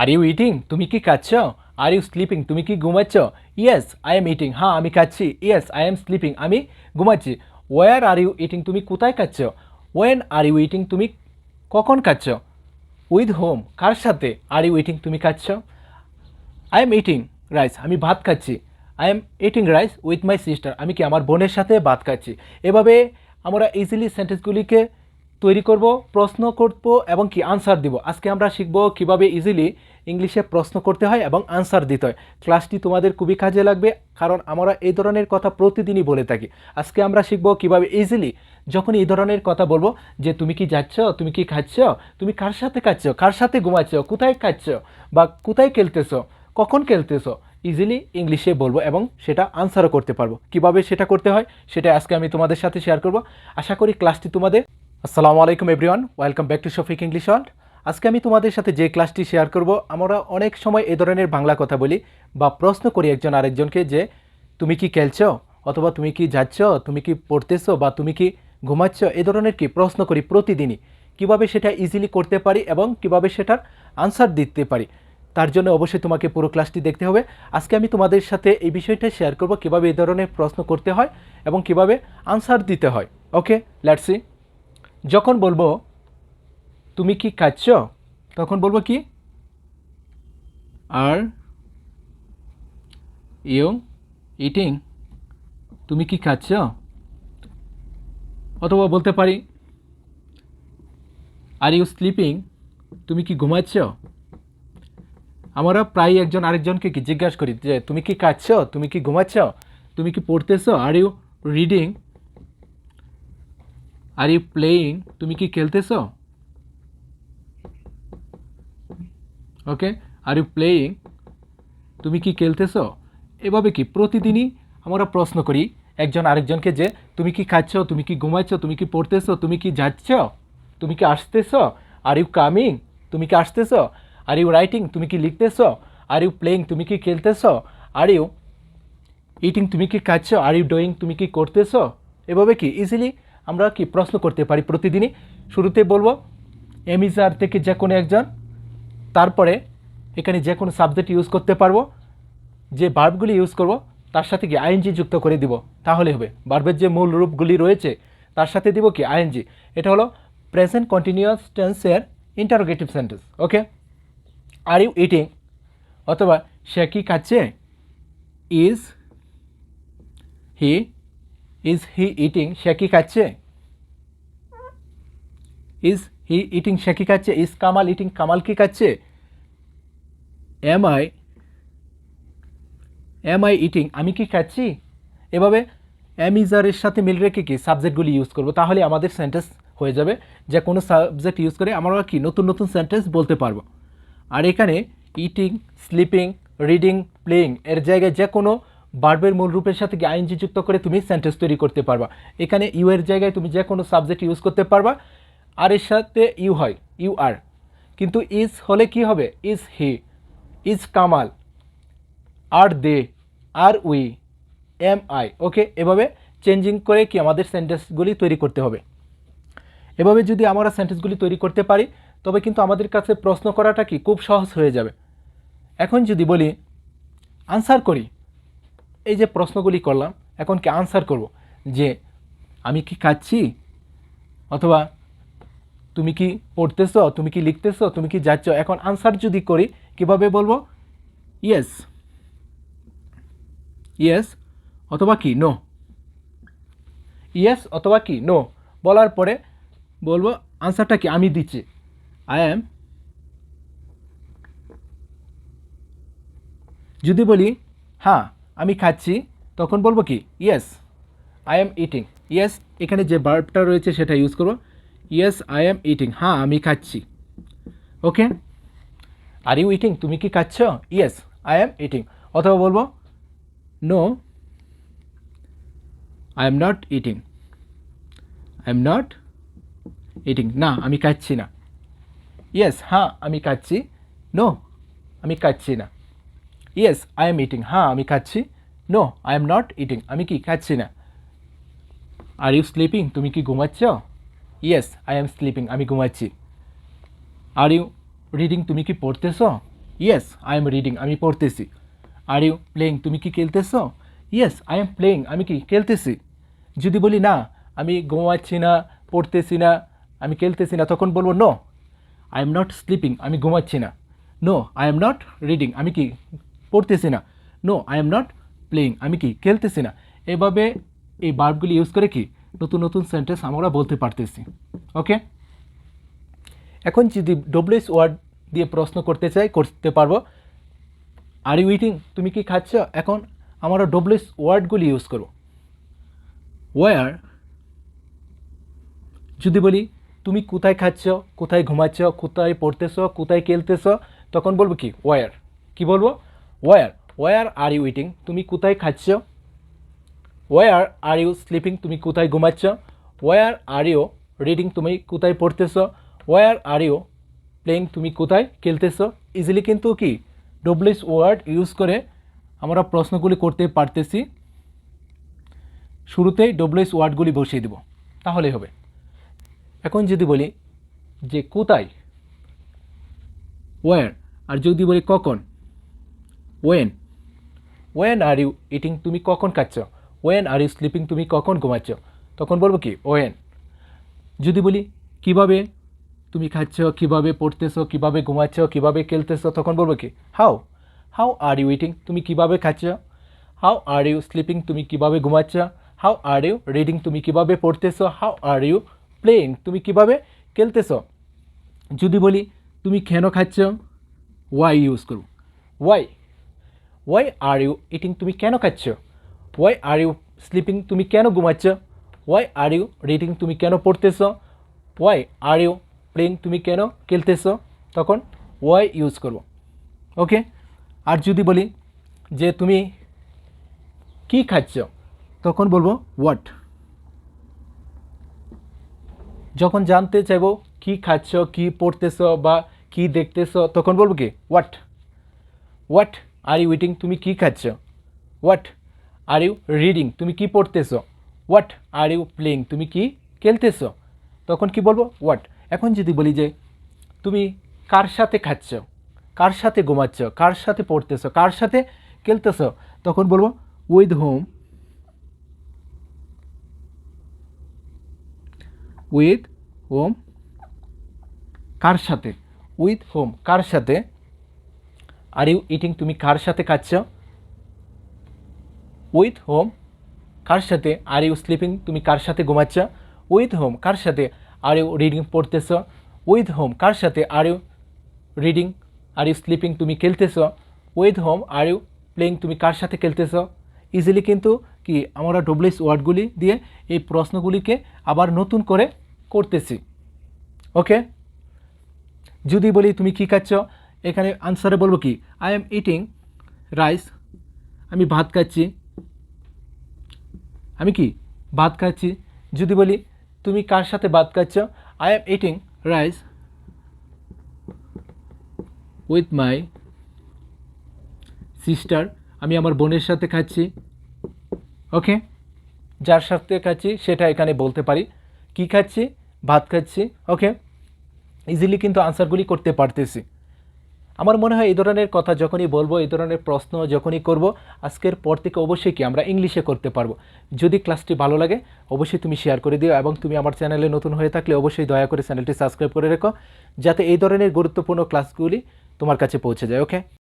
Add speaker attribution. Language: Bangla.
Speaker 1: আর ইউ ইটিং, তুমি কি খাচ্ছ? আর ইউ স্লিপিং, তুমি কি ঘুমাচ্ছ? ইয়েস আই এম ইটিং, হ্যাঁ আমি খাচ্ছি। ইয়েস আই এম স্লিপিং, আমি ঘুমাচ্ছি। ওয়ার আর ইউ ইটিং, তুমি কোথায় খাচ্ছ? ওয়েন আর ইউ ইটিং, তুমি কখন খাচ্ছ? উইথ হোম, কার সাথে? আর ইউ ইটিং, তুমি খাচ্ছ? আই এম ইটিং রাইস, আমি ভাত খাচ্ছি। I am eating rice with my sister, আমি কি আমার বোনের সাথে ভাত খাচ্ছি। এভাবে আমরা ইজিলি সেন্টেন্সগুলিকে তৈরি করব, প্রশ্ন করব এবং কি আনসার দিব। আজকে আমরা শিখব কিভাবে ইজিলি ইংলিশে প্রশ্ন করতে হয় এবং আনসার দিতে হয়। ক্লাসটি তোমাদের খুবই কাজে লাগবে, কারণ আমরা এই ধরনের কথা প্রতিদিনই বলে থাকি। আজকে আমরা শিখব কিভাবে ইজিলি যখন এই ধরনের কথা বলবো, যে তুমি কি যাচ্ছ, তুমি কি খাচ্ছ, তুমি কার সাথে খাচ্ছ, কার সাথে ঘুমাচ্ছ, কোথায় খাচ্ছ বা কোথায় খেলতেছো, কখন খেলতেছো, ইজিলি ইংলিশে বলবো এবং সেটা আনসারও করতে পারবো। কিভাবে সেটা করতে হয় সেটা আজকে আমি তোমাদের সাথে শেয়ার করব। আশা করি ক্লাসটি তোমাদের। আসসালামু আলাইকুম everyone, welcome back to Shafiq English world. আজকে আমি তোমাদের সাথে যে ক্লাসটি শেয়ার করব, আমরা অনেক সময় এই ধরনের বাংলা কথা বলি বা প্রশ্ন করি একজন আরেকজনকে, যে তুমি কি খেলছো, অথবা তুমি কি যাচ্ছ, তুমি কি পড়তেছো বা তুমি কি ঘুমাচ্ছ, এই ধরনের কি প্রশ্ন করি প্রতিদিনই। কিভাবে সেটা ইজিলি করতে পারি এবং কিভাবে সেটার আনসার দিতে পারি, তার জন্য অবশ্যই তোমাকে পুরো ক্লাসটি দেখতে হবে। আজকে আমি তোমাদের সাথে এই বিষয়টা শেয়ার করব, কিভাবে এই ধরনের প্রশ্ন করতে হয় এবং কিভাবে আনসার দিতে হয়। ওকে, লেটস সি। যখন বলবো তুমি কি খাচ্ছ, তখন বলবো কি আর ইউ ইটিং, তুমি কি খাচ্ছ। অথবা বলতে পারি আর ইউ স্লিপিং, তুমি কি ঘুমাচ্ছ। আমরা প্রায় একজন আরেকজনকে কি জিজ্ঞাসা করি যে তুমি কি খাচ্ছ, তুমি কি ঘুমাচ্ছ, তুমি কি পড়তেছো, are you reading, are you playing, তুমি কি খেলতেছো। ওকে, আর ইউ প্লেয়িং, তুমি কি খেলতেছো। এভাবে কি প্রতিদিনই আমরা প্রশ্ন করি একজন আরেকজনকে, যে তুমি কি খাচ্ছ, তুমি কি ঘুমাচ্ছ, তুমি কি পড়তেছো, তুমি কি যাচ্ছ, তুমি কি আসতেছো, আর ইউ কামিং, তুমি কি আসতেছো, আর ইউ রাইটিং, তুমি কি লিখতেছো, আর ইউ প্লেয়িং, তুমি কি খেলতেছো, আর ইউ ইটিং, তুমি কি খাচ্ছ, আর ইউ ডুইং, তুমি কি করতেছো। এভাবে কি ইজিলি আমরা কি প্রশ্ন করতে পারি প্রতিদিনই। শুরুতে বলবো এমিজার থেকে যে কোনো একজন, তারপরে এখানে যে কোনো সাবজেক্ট ইউজ করতে পারবো, যে ভার্বগুলি ইউজ করব তার সাথে কি আইএনজি যুক্ত করে দিব, তাহলে হবে। ভার্বের যে মূল রূপগুলি রয়েছে তার সাথে দিব কি আইএনজি। এটা হলো প্রেজেন্ট কন্টিনিউয়াস টেন্সের interrogative sentence. Okay, are you eating, অথবা সে কি খাচ্ছে, is he, is he eating, সে কি খাচ্ছে, ইজ হি ইটিং, সে কি খাচ্ছে। ইজ কামাল ইটিং, কামাল কি খাচ্ছে। এম আই ইটিং, আমি কি খাচ্ছি। এভাবে অ্যামিজারের সাথে মিল রেখে কি সাবজেক্টগুলি ইউজ করব, তাহলে আমাদের সেন্টেন্স হয়ে যাবে। যে কোনো সাবজেক্ট ইউজ করে আমরা কি নতুন নতুন সেন্টেন্স বলতে পারবো। আর এখানে ইটিং, স্লিপিং, রিডিং, প্লেয়িং এর জায়গায় যে কোনো ভার্বের মূল রূপের সাথে কি আইএনজি যুক্ত করে তুমি সেন্টেন্স তৈরি করতে পারবা। এখানে ইউ এর জায়গায় তুমি যে কোনো সাবজেক্ট ইউজ করতে পারবা, আর এর সাথে ইউ হয়, ইউ আর। কিন্তু ইজ হলে কি হবে, is he, is Kamal, are they, are we, am I. Okay, এভাবে চেঞ্জিং করে কি আমাদের সেন্টেন্সগুলি তৈরি করতে হবে। এভাবে যদি আমরা সেন্টেন্সগুলি তৈরি করতে পারি, তবে কিন্তু আমাদের কাছে প্রশ্ন করাটা কি খুব সহজ হয়ে যাবে। এখন যদি বলি আনসার করি, এই যে প্রশ্নগুলি করলাম, এখন কি আনসার করব, যে আমি কি খাচ্ছি, অথবা তুমি কি পড়তেছো, তুমি কি লিখতেছো, তুমি কি যাচ্ছ। এখন আনসার যদি করি কিভাবে বলবো, ইয়েস, ইয়েস অথবা কি নো, ইয়েস অথবা কি নো বলার পরে বলবো আনসারটা কি আমি দিচ্ছি, আই অ্যাম। যদি বলি হ্যাঁ আমি খাচ্ছি, তখন বলবো কি yes I am eating. Yes, এখানে যে ভার্বটা রয়েছে সেটা ইউজ করবো, ইয়েস আই অ্যাম ইটিং, হ্যাঁ আমি খাচ্ছি। ওকে, আর ইউ ইটিং, তুমি কি খাচ্ছ। Yes I am eating. অথবা বলবো no I am not eating, I am not eating, না আমি খাচ্ছি না। ইয়েস, হ্যাঁ আমি খাচ্ছি। নো, আমি খাচ্ছি না। ইয়েস আই এম ইটিং, হ্যাঁ আমি খাচ্ছি। No I am not eating, আমি কি খাচ্ছি না। আর ইউ স্লিপিং, তুমি কি ঘুমাচ্ছ। ইয়েস আই এম স্লিপিং, আমি ঘুমাচ্ছি। আর ইউ রিডিং, তুমি কি পড়তেছ। ইয়েস আই এম রিডিং, আমি পড়তেছি। আর ইউ প্লেয়িং, তুমি কি খেলতেছো? ইয়েস আই এম প্লেয়িং, আমি কি খেলতেছি। যদি বলি না আমি ঘুমাচ্ছি না, পড়তেছি না, আমি খেলতেছি না, তখন বলবো no I am not sleeping, আমি ঘুমাচ্ছি না। No I am not reading, আমি কি পড়তেছি না। No I am not playing, আমি কি খেলতেছি না। এভাবে এই ভার্বগুলি ইউজ করে কি নতুন নতুন সেন্টেন্স আমরা বলতে পারতেছি। ওকে, এখন যদি ডব্লিউএস ওয়ার্ড দিয়ে প্রশ্ন করতে চাই করতে পারবো। আর ইউ ইটিং, তুমি কি খাচ্ছ? এখন আমরা ডব্লিউএস ওয়ার্ডগুলি ইউজ করব। ওয়ার, যদি বলি তুমি কোথায় খাচ্ছ, কোথায় ঘুমাচ্ছ, কোথায় পড়তেছ, কোথায় খেলতেছ, তখন বলবো কি ওয়ার। কি বলবো? Where. Where are you eating, তুমি কোথায় খাচ্ছ। ওয়ার আর ইউ স্লিপিং, তুমি কোথায় ঘুমাচ্ছ। ওয়ার আর ইউ রিডিং, তুমি কোথায় পড়তেছ। ওয়ার আর ইউ প্লেইং, তুমি কোথায় খেলতেছ। ইজিলি কিন্তু কি ডব্লিউএস ওয়ার্ড ইউজ করে আমরা প্রশ্নগুলি করতে পারতেছি। শুরুতেই ডব্লিউএস ওয়ার্ডগুলি বসিয়ে দেব, তাহলেই হবে। এখন যদি বলি যে কোথায়, ওয়ার। আর যদি বলি কখন, when. When are you eating, তুমি কখন খাচ্ছ। ওয়েন আর ইউ স্লিপিং, তুমি কখন ঘুমাচ্ছ, তখন বলবো কি ওয়েন। যদি বলি কিভাবে তুমি খাচ্ছ, কিভাবে পড়তেছ, কিভাবে ঘুমাচ্ছ, কিভাবে খেলতেছ, তখন বলবো কি how. How are you eating, তুমি কিভাবে খাচ্ছ। হাউ আর ইউ স্লিপিং, তুমি কিভাবে ঘুমাচ্ছ। হাউ আর ইউ রিডিং, তুমি কিভাবে পড়তেছ। হাউ আর ইউ প্লেইং, তুমি কিভাবে খেলতেছ। যদি বলি তুমি কেন খাচ্ছ, ওয়াই ইউজ করো। Why. Why are you eating, তুমি কেন খাচ্ছ। ওয়াই আর ইউ স্লিপিং, তুমি কেন ঘুমাচ্ছ। ওয়াই আর ইউ রিডিং, তুমি কেন পড়তেছ। ওয়াই আর ইউ প্লেইং, তুমি কেন খেলতেছ, তখন ওয়াই ইউজ করব। ওকে, আর যদি বলি যে তুমি কি খাচ্ছ, তখন বলবো হোয়াট। যখন জানতে চাইবো কি খাচ্ছ, কি পড়তেছ বা কি দেখতেছ, তখন বলবো কি what. What are you eating, তুমি কি খাচ্ছ। হোয়াট আর ইউ রিডিং, তুমি কি পড়তেছ। হোয়াট আর ইউ প্লেইং, তুমি কি খেলতেছ, তখন কি বলবো হোয়াট। এখন যদি বলি যে তুমি কার সাথে খাচ্ছ, কার সাথে ঘুমাচ্ছ, কার সাথে পড়তেছ, কার সাথে খেলতেছ, তখন বলবো উইথ হোম। উইথ হোম, কার সাথে। উইথ হোম, কার সাথে। আর ইউ ইটিং, তুমি কার সাথে খাচ্ছ। উইথ হোম, কার সাথে। আর ইউ স্লিপিং, তুমি কার সাথে ঘুমাচ্ছ। উইথ হোম, কার সাথে। আর ইউ রিডিং, পড়তেছ। উইথ হোম, কার সাথে। Are you reading, are you sleeping, তুমি খেলতেছ। With home are you playing, তুমি কার সাথে খেলতেছ। ইজিলি কিন্তু কি আমরা ডব্লিউএস ওয়ার্ডগুলি দিয়ে এই প্রশ্নগুলিকে আবার নতুন করে করতেছি। ওকে, যদি বলি তুমি কি খাচ্ছ, এখানে আনসারে বলবো কি আই এম ইটিং রাইস, আমি ভাত খাচ্ছি। আমি কি ভাত খাচ্ছি। যদি বলি তুমি কার সাথে ভাত খাচ্ছ, I am eating rice with my sister, আমি আমার বোনের সাথে খাচ্ছি। ওকে, যার সাথে খাচ্ছি সেটা এখানে বলতে পারি। কি খাচ্ছি, ভাত খাচ্ছি। ওকে, ইজিলি কিন্তু আনসারগুলি করতে পারতেছি। আমার মনে হয় এই ধরনের কথা যখনই বলবো, এই ধরনের প্রশ্ন যখনই করব, আজকের পর থেকে অবশ্যই কি আমরা ইংলিশে করতে পারবো। যদি ক্লাসটি ভালো লাগে অবশ্যই তুমি শেয়ার করে দিও, এবং তুমি আমার চ্যানেলে নতুন হয়ে থাকলে অবশ্যই দয়া করে চ্যানেলটি সাবস্ক্রাইব করে রেখো, যাতে এই ধরনের গুরুত্বপূর্ণ ক্লাসগুলি তোমার কাছে পৌঁছে যায়। ওকে।